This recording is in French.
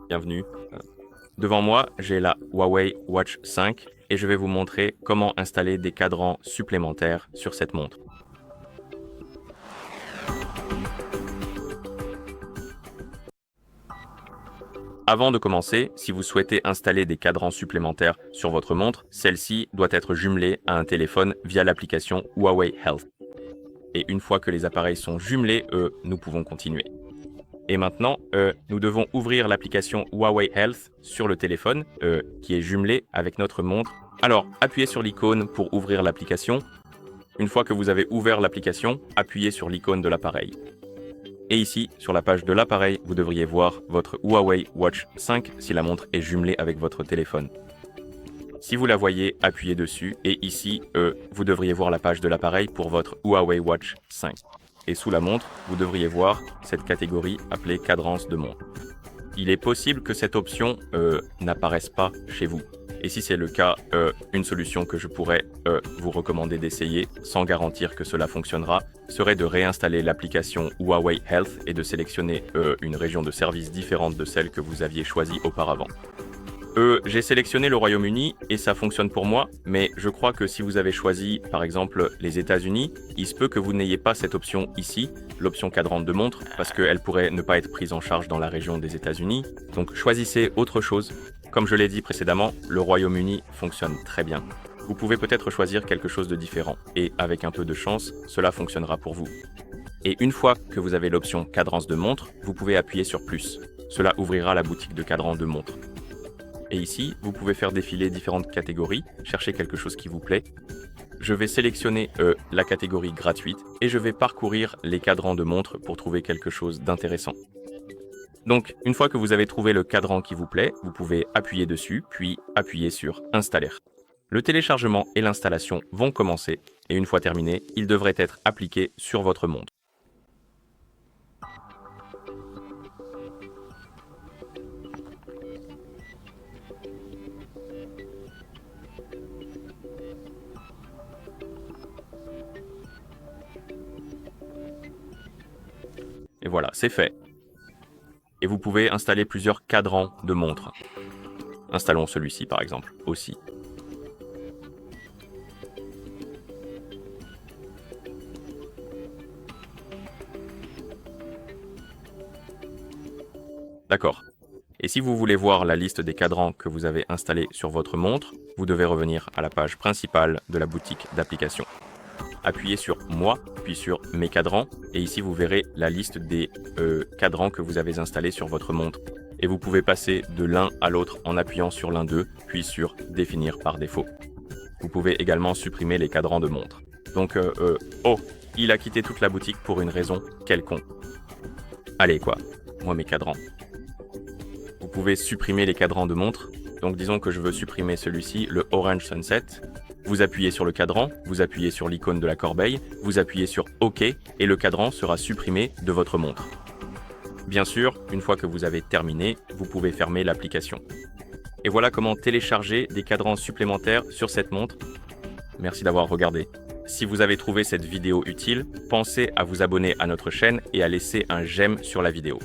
Bienvenue. Devant moi, j'ai la Huawei Watch 5 et je vais vous montrer comment installer des cadrans supplémentaires sur cette montre. Avant de commencer, si vous souhaitez installer des cadrans supplémentaires sur votre montre, celle-ci doit être jumelée à un téléphone via l'application Huawei Health. Et une fois que les appareils sont jumelés, nous pouvons continuer. Et maintenant, nous devons ouvrir l'application Huawei Health sur le téléphone, qui est jumelé avec notre montre. Alors, appuyez sur l'icône pour ouvrir l'application. Une fois que vous avez ouvert l'application, appuyez sur l'icône de l'appareil. Et ici, sur la page de l'appareil, vous devriez voir votre Huawei Watch 5 si la montre est jumelée avec votre téléphone. Si vous la voyez, appuyez dessus et ici, vous devriez voir la page de l'appareil pour votre Huawei Watch 5. Et sous la montre, vous devriez voir cette catégorie appelée cadrance de montre. Il est possible que cette option n'apparaisse pas chez vous. Et si c'est le cas, une solution que je pourrais vous recommander d'essayer, sans garantir que cela fonctionnera, serait de réinstaller l'application Huawei Health et de sélectionner une région de service différente de celle que vous aviez choisie auparavant. J'ai sélectionné le Royaume-Uni et ça fonctionne pour moi, mais je crois que si vous avez choisi, par exemple, les États-Unis, il se peut que vous n'ayez pas cette option ici, l'option cadrante de montre, parce qu'elle pourrait ne pas être prise en charge dans la région des États-Unis. Donc choisissez autre chose. Comme je l'ai dit précédemment, le Royaume-Uni fonctionne très bien. Vous pouvez peut-être choisir quelque chose de différent, et avec un peu de chance, cela fonctionnera pour vous. Et une fois que vous avez l'option cadrance de montre, vous pouvez appuyer sur plus. Cela ouvrira la boutique de cadran de montre. Et ici, vous pouvez faire défiler différentes catégories, chercher quelque chose qui vous plaît. Je vais sélectionner la catégorie gratuite et je vais parcourir les cadrans de montre pour trouver quelque chose d'intéressant. Donc, une fois que vous avez trouvé le cadran qui vous plaît, vous pouvez appuyer dessus, puis appuyer sur « Installer ». Le téléchargement et l'installation vont commencer et une fois terminé, il devrait être appliqué sur votre montre. Et voilà, c'est fait. Et vous pouvez installer plusieurs cadrans de montre. Installons celui-ci par exemple, aussi. D'accord. Et si vous voulez voir la liste des cadrans que vous avez installés sur votre montre, vous devez revenir à la page principale de la boutique d'applications. Appuyez sur « Moi », puis sur « Mes cadrans » et ici vous verrez la liste des cadrans que vous avez installés sur votre montre. Et vous pouvez passer de l'un à l'autre en appuyant sur l'un d'eux, puis sur « Définir par défaut ». Vous pouvez également supprimer les cadrans de montre. Donc, oh, il a quitté toute la boutique pour une raison quelconque. Allez quoi, moi mes cadrans. Vous pouvez supprimer les cadrans de montre. Donc disons que je veux supprimer celui-ci, le Orange Sunset. Vous appuyez sur le cadran, vous appuyez sur l'icône de la corbeille, vous appuyez sur OK et le cadran sera supprimé de votre montre. Bien sûr, une fois que vous avez terminé, vous pouvez fermer l'application. Et voilà comment télécharger des cadrans supplémentaires sur cette montre. Merci d'avoir regardé. Si vous avez trouvé cette vidéo utile, pensez à vous abonner à notre chaîne et à laisser un j'aime sur la vidéo.